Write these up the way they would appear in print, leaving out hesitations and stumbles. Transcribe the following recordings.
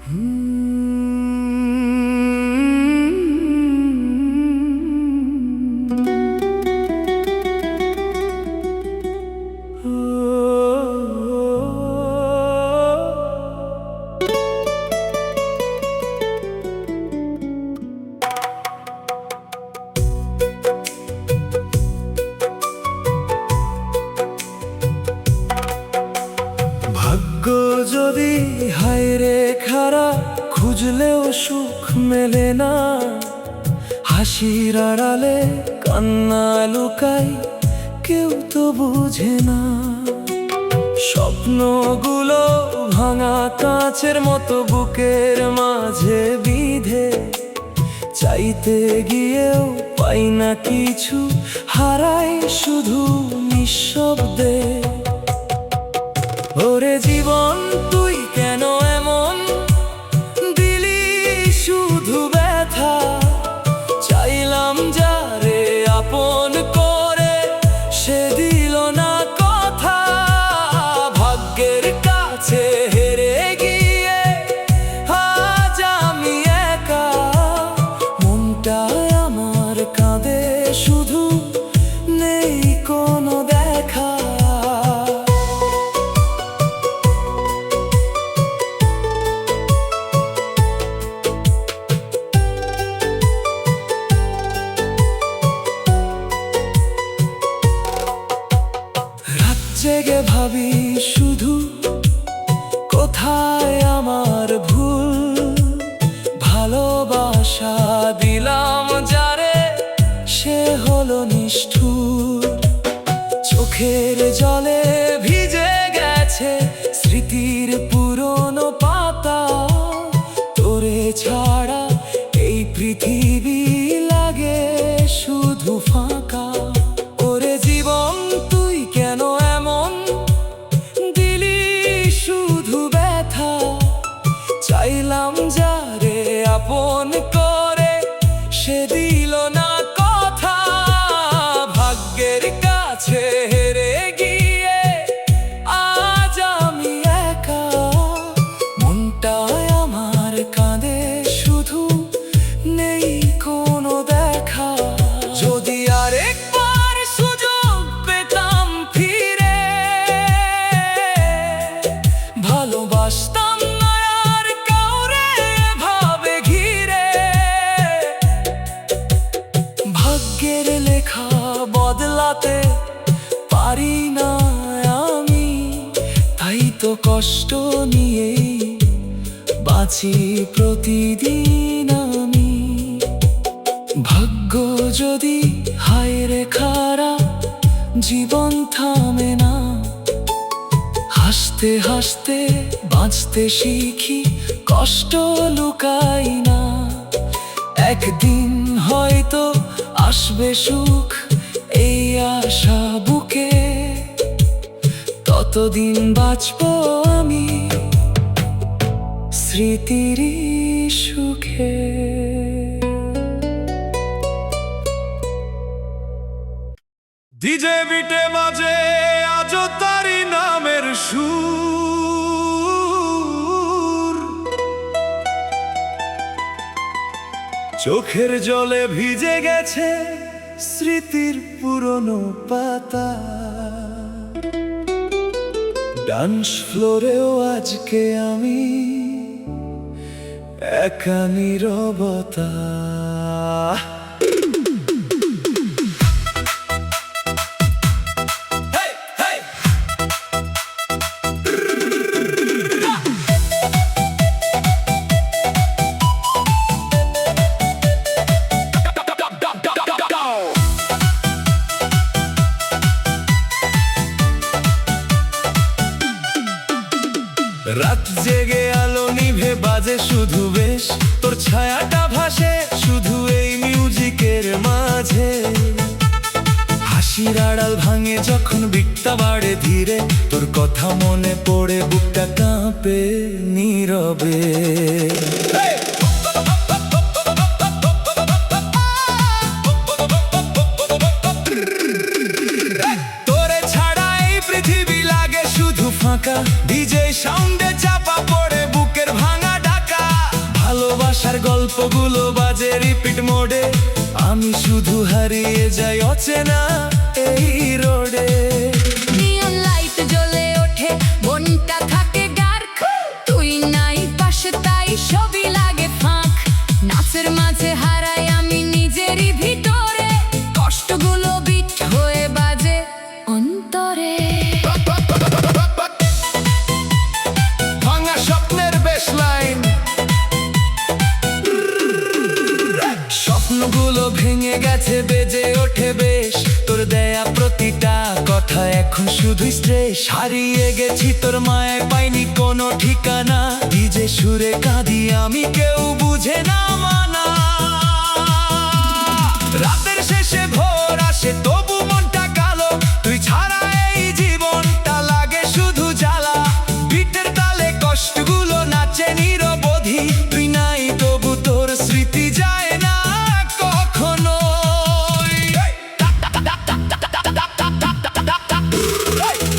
ভাগ্য যদি হায় রে খারাপ, খুঁজলেও সুখ মেলে না। হাসির আড়ালে কান্না লুকাই, কেউ তো বুঝে না। স্বপ্নগুলো ভাঙা কাঁচের মতো বুকের মাঝে বিঁধে, চাইতে গিয়েও পাই না কিছু, হারাই শুধু নিঃশব্দে। ওরে জীবন তুই কেন এমন দিলি শুধু ব্যথা? চাইলাম যারে আপন করে, সে দিল না কথা। ভাগ্যের কাছে হেরে গিয়ে আজ আমি একা, মনটা আমার কাঁদে শুধু, নেই কোনো দেখা। জেগে ভাবি শুধু, কোথায় আমার ভুল? ভালোবাসা দিলাম যারে, সে হলো নিষ্ঠুর। চোখের জলে ভিজে গেছে স্মৃতির পুরনো পাতা। তোরে ছাড়া এই পৃথিবী লাগে শুধু ফাঁকা। ওরে জীবন তুই কেন এমন দিলি শুধু ব্যথা? চাইলাম যারে আপন করে, সে দিল না কথা। ভাগ্যের কাছে হেরে গিয়ে আজ আমি একা, মনটায় আমার কাঁদে শুধু, নেই কোনো দেখা। যদি আরেকবার সুযোগ পেতাম ফিরে, ভালোবাসতাম না আর কাউরে ভাবে ঘিরে। ভাগ্যের লেখা বদলাতে পারি না আমি, তাই তো কষ্ট নিয়েই বাঁচি প্রতিদিন আমি। ভাগ্য যদি হায় রে খারাপ, জীবন থামে না। হাসতে হাসতে বাঁচতে শিখি, কষ্ট লুকাই না। একদিন হয়তো আসবে সুখ, এই আশা বুকে। ততদিন বাঁচবো আমি স্মৃতির সুখে। ডিজে বিটে বাজে আজও তারি নামের সুর। চোখের জলে ভিজে গেছে স্মৃতির পুরনো পাতা। ডান্স ফ্লোরেও আজকে আমি একা নীরবতা। রাত জেগে আলো নিভে বাজে শুধু বেশ, তোর ছায়াটা ভাসে শুধু এই মিউজিকের মাঝে। হাসির আড়াল ভাঙে যখন বিটটা বাড়ে ধীরে, তোর কথা মনে পড়ে বুকটা কাঁপে নীরবে। তোরে ছাড়া এই পৃথিবী লাগে শুধু ফাঁকা। ডিজে সাউন্ডে চাপা পড়ে বুকের ভাঙা ঢাকা। গল্পগুলো বাজে রিপিট মোডে, আমি শুধু হারিয়ে যাই অচেনা এই রোডে। নিয়ন লাইট জ্বলে ওঠে, মনটা থাকে ডার্ক, তুই নাই পাশে তাই সবই লাগে ফাঁক। নাচের মাঝে হারাই আমি নিজেরই ভিতরে, কষ্টগুলো বিট হয়ে বাজে অন্তরে। ভাঙা স্বপ্নের বেসলাইন, স্বপ্নগুলো ভেঙে গেছে বেজে ওঠে বেশ, তোর দেয়া প্রতিটা কথা এখন শুধু স্ট্রেস। হারিয়ে গেছি তোর মায়ায়, পাইনি কোনো ঠিকানা, ডিজে সুরে কাঁদি আমি কেউ বুঝে না মানা। রাতের শেষে ভোর আসে তবু মনটা কালো, তুই ছাড়া এই জীবনটা লাগে শুধু জ্বালা। বিটের তালে কষ্টগুলো নাচে নিরবধি, তুই নাই তবু তোর স্মৃতি যায় না কখনো।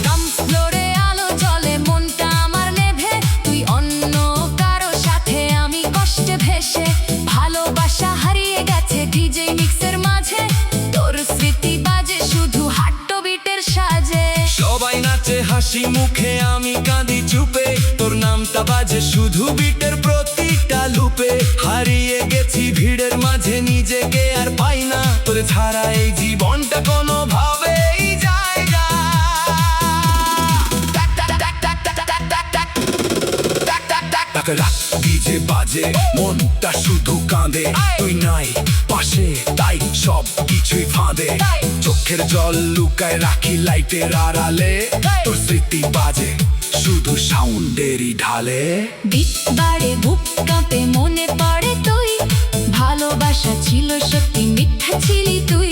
ডান্স ফ্লোরে আলো জ্বলে, মনটা আমার নেভে, তুই অন্য কারো সাথে আমি কষ্টে ভেসে। ভালোবাসা হারিয়ে গেছে ডিজে মিক্সের মাঝে, তোর স্মৃতি বাজে শুধু হার্ট বিটের সাজে। সবাই নাচে হাসি মুখে, আমি কাঁদি চুপে, তোর নামটা বাজে শুধু বিটের প্রতিটা লুপে। হারিয়ে গেছি ভিড়ের মাঝে নিজেকে আর পাই না, তোর ছাড়া এই জীবনটা কোনো ভাবেই জায়গা। ডিজে বাজে মনটা শুধু কাঁদে, তুই নাই পাশে তাই সব কিছুই ফাঁদে। চোখের জল লুকায় রাখি লাইটের আড়ালে, তোর স্মৃতি বাজে শুধু সাউন্ডেরই ঢালে। বিট বাড়ে বুক কাঁপে, মনে পড়ে তুই, ভালোবাসা ছিল সত্যি মিথ্যা ছিলি তুই।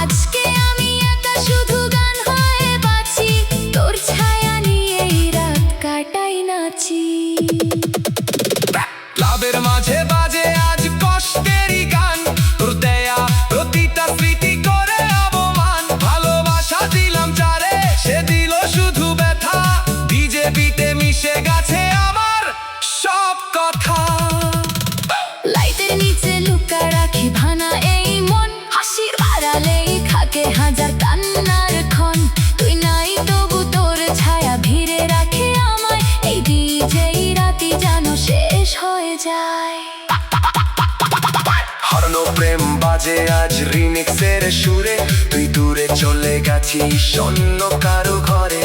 আজকে আমি একা শুধু গান হয়ে বাঁচি, তোর ছায়া নিয়ে এই রাত কাটাই নাচি। ক্লাবের মাঝে বাজে আজ কষ্টেরই গান, তোর দেয়া প্রতিটা স্মৃতি করে অপমান। ভালোবাসা দিলাম যারে, সে দিল শুধু ব্যথা, ডিজে বিটে মিশে গেছে আমার সব কথা। লাইটের নিচে লুকা রাখি ভানা এই মন, হাসির আড়ালেই থাকে হাজার কান্নার ক্ষণ। তুই নাই তবু তোর ছায়া ভিড়ে রাখে আমায়, এই ডিজেই রাতি যেন শেষ হয়ে যায়। হারানো প্রেম বাজে আজ রিমিক্সের সুরে, তুই দূরে চলে গেছিস অন্য কারো ঘরে।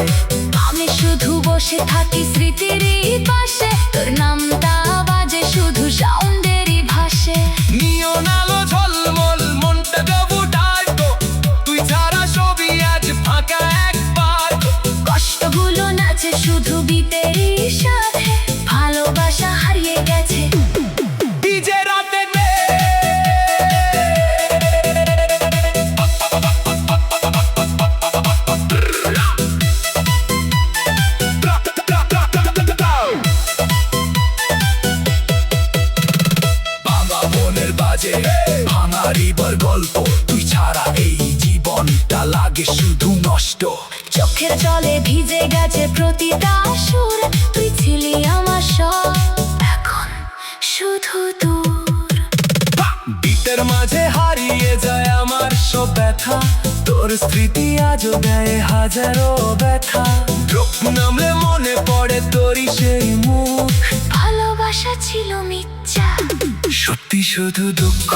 আমি শুধু বসে থাকি স্মৃতিরই পাশে, তোর নামটা বাজে শুধু সাউন্ডেরই ভাসে। নিয়ন আলো ঝলমল, মনটা তবু ডার্ক, তুই ছাড়া সবই আজ ফাঁকা একবার। কষ্টগুলো নাচে শুধু বিটেরই সাথে, ভালোবাসা হারিয়ে গেছে ডিজে রাতে ভাঙা মনের বাজে ভাঙারিবার গল্প, তুই ছাড়া এই জীবনটা লাগে শুধু নষ্ট। চোখের জলে ভিজে গেছে প্রতিটা সুর, তুই ছিলি আমার সব, এখন শুধু দূর। বিটের মাঝে হারিয়ে যায় আমার সব ব্যথা, তোর স্মৃতি আজও দেয় হাজারো ব্যথা। ড্রপ নামলে মনে পড়ে তোরই সেই মুখ, ভালোবাসা ছিল মিথ্যা, সত্যি শুধু দুঃখ।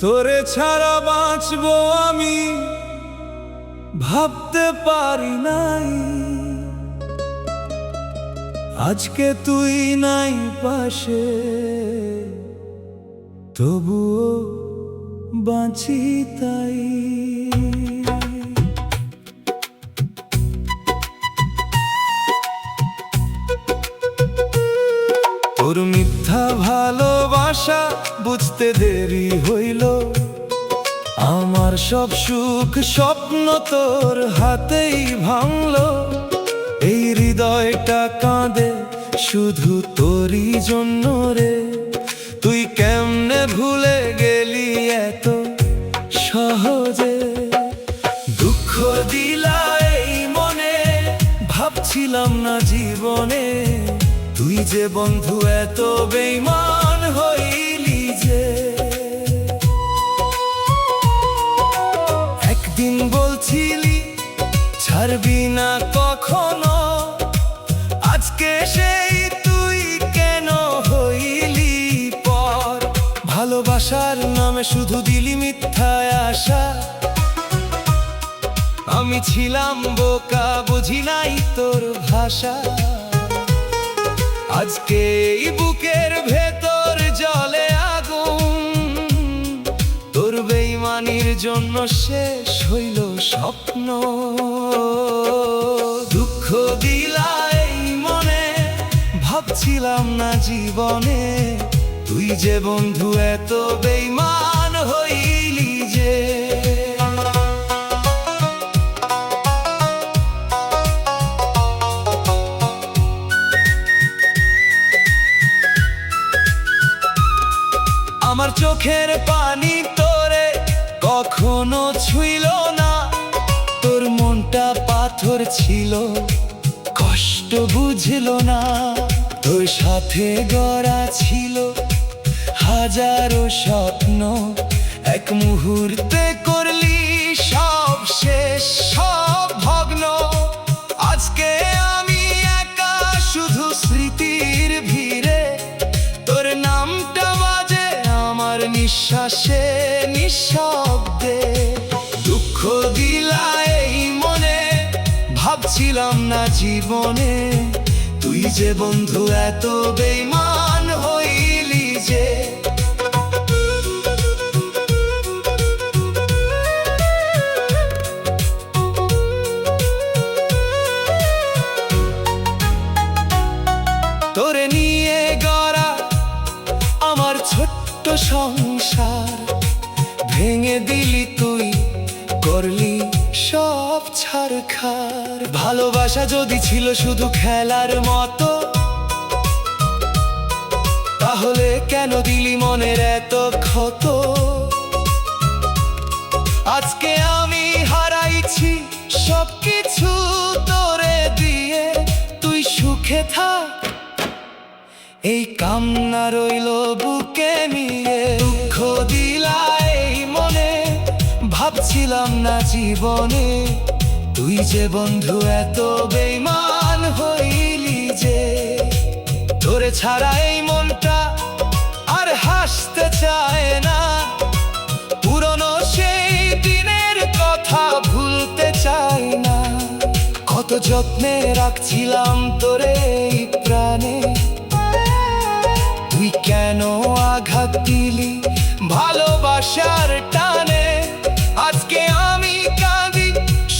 তোরে ছাড়া বাঁচবো আমি ভাবতে পারি নাই, আজকে তুই নাই পাশে তবুও বাঁচি তাই। তোর মিথ্যা ভালোবাসা বুঝতে দেরি হইল, আমার সব সুখ স্বপ্ন তোর হাতেই ভাঙলো। এই হৃদয়টা কাঁদে শুধু তোরই জন্য রে। তুই কেমনে ভুলে গেলি এত সহজে? দুঃখ দিলা এই মনে, ভাবছিলাম না জীবনে তুই যে বন্ধু এত বেঈমান হইলি যে। একদিন বলছিলি ছাড়বি না কখনো, আজকে সেই তুই কেন হইলি পর? ভালোবাসার নামে শুধু দিলি মিথ্যা আশা। আমি ছিলাম বোকা, বুঝি নাই তোর ভাষা। আজকে এই বুকের ভেতর জ্বলে আগুন, তোর বেঈমানির জন্য শেষ হইল স্বপ্ন। দুঃখ দিলা এই মনে, ভাবছিলাম না জীবনে তুই যে বন্ধু এত বেঈমান হইলি যে। আমার চোখের পানি তোরে কখনো ছুঁইল না, তোর মনটা পাথর ছিল, কষ্ট বুঝল না। তোর সাথে গড়া ছিল হাজারো স্বপ্ন, এক মুহূর্তে করলি সব শেষ, সব ভগ্ন। আজকে আমি একা শুধু স্মৃতির ভিড়ে, তোর নামটা বাজে আমার নিঃশ্বাসে নিঃশব্দে। দুঃখ দিলা এই মনে, ভাবছিলাম না জীবনে তুই যে বন্ধু এত বেঈমান হইলি যে। তোরে নিয়ে গড়া আমার ছোট্ট সংসার ভেঙে দিলি তুই, করলি সব ছারখার। ভালোবাসা যদি ছিল শুধু খেলার মতো, তাহলে কেন দিলি মনের এত ক্ষত? আজকে আমি হারাইছি সবকিছু তোরে দিয়ে, তুই সুখে থাক এই কামনা রইল বুকে নিয়ে। দুঃখ দিলা এই মনে, ভাবছিলাম না জীবনে তুই যে বন্ধু এত বেঈমান হইলি যে। তোরে ছাড়া এই মনটা আর হাসতে চায় না, পুরনো সেই দিনের কথা ভুলতে চাই না। কত যত্নে রাখছিলাম তোরে এই প্রাণে, তুই কেন আঘাত দিলি ভালোবাসার টানে? আজকে আমি কাঁদি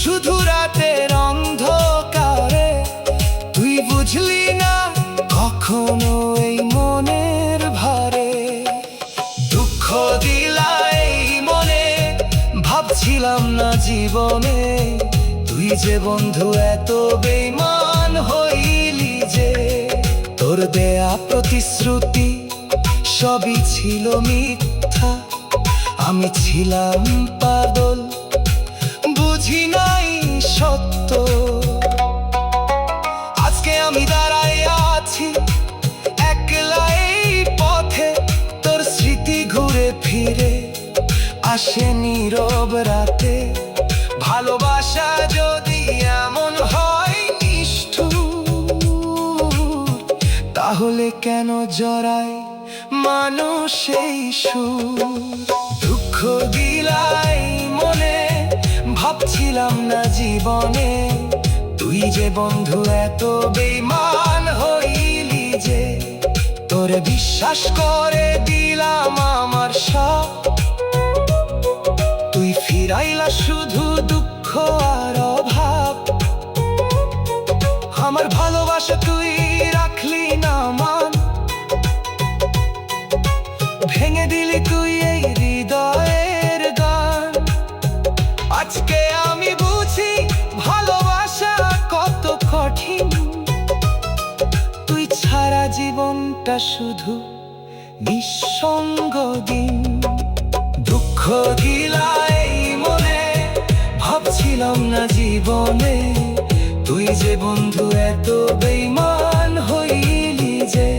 শুধু রাতের অন্ধকারে, তুই বুঝলি না কখনো এই মনের ভারে। দুঃখ দিলা এই মনে, ভাবছিলাম না জীবনে তুই যে বন্ধু এত বেঈমান হইলি যে। তোর দেয়া প্রতিশ্রুতি সবই ছিল মিথ্যা, আমি ছিলাম পাগল, বুঝি নাই সত্য। আজকে আমি দাঁড়াই আছি একলা এই পথে, তোর স্মৃতি ঘুরে ফিরে আসে নীরব রাতে। ভালোবাসা যদি এমন হয় নিষ্ঠুর, তাহলে কেন জড়ায় মানুষ এই সুর? দুঃখ দিলাই মনে, ভাবছিলাম না জীবনে তুই যে বন্ধু এত বেঈমান হইলি যে। তোরে বিশ্বাস করে দিলাম আমার সব, তুই ফিরাইলা শুধু দুঃখ আর অভাব। আমার ভালোবাসা তুই রাখলি না মান, ভেঙে দিলি তুই এই হৃদয়ের গান। আজকে আমি বুঝি ভালোবাসা কত কঠিন, তুই ছাড়া একটা শুধু নিঃসঙ্গ দিন। দুঃখ গিলাই মনে, ভাবছিলাম না জীবনে তুই যে বন্ধু এত বেইমান হইলি যে।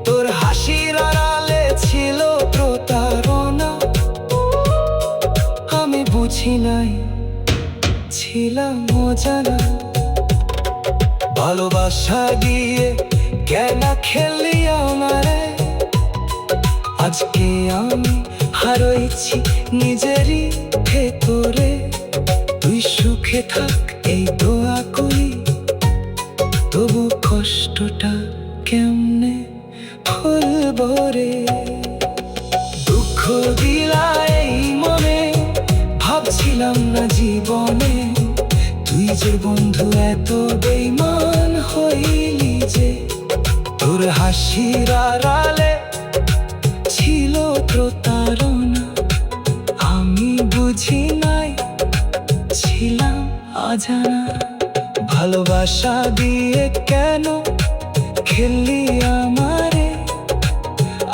তোর হাসির আড়ালে ছিল প্রতারণা, আমি বুঝি নাই, ছিলাম অজানা। ভালোবাসা দিয়ে কেন খেলি আমারে, আজকে আমি হারাইছি নিজেরই ভেতরে। তুই সুখে থাক এই দোয়া করি, তবু কষ্টটা কেমনে ভুলবো রে। দুঃখ দিলা এই মনে, ভাবছিলাম না জীবনে তুই যে বন্ধু এত বেইমান হইলি যে। তোর হাসির আড়ালে ছিল প্রতারণা, আমি বুঝি নাই, ছিলাম অজানা। ভালোবাসা দিয়ে কেন খেললি আমারে,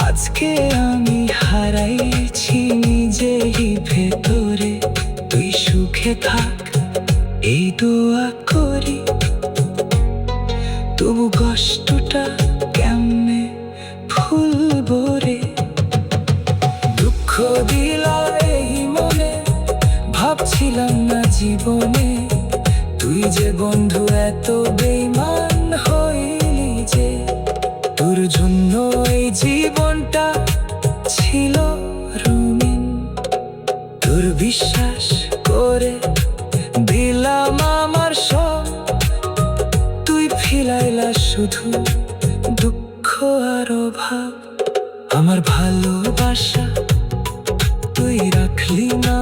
আজকে আমি হারাইছি নিজেই ভেতরে। তুই সুখে থাক এই দোয়া করি, তবু কষ্টটা কেমনে ভুলবো রে। দুঃখ দিলা এই মনে, ভাবছিলাম না জীবনে তুই যে বন্ধু এত বেইমান হইলি যে। তোর জন্য এই জীবনটা ছিল রঙিন, তোর বিশ্বাস করে দিলাম আমার সব, তুই ফিরাইলা শুধু দুঃখ আর অভাব। আমার ভালোবাসা তুই রাখলি না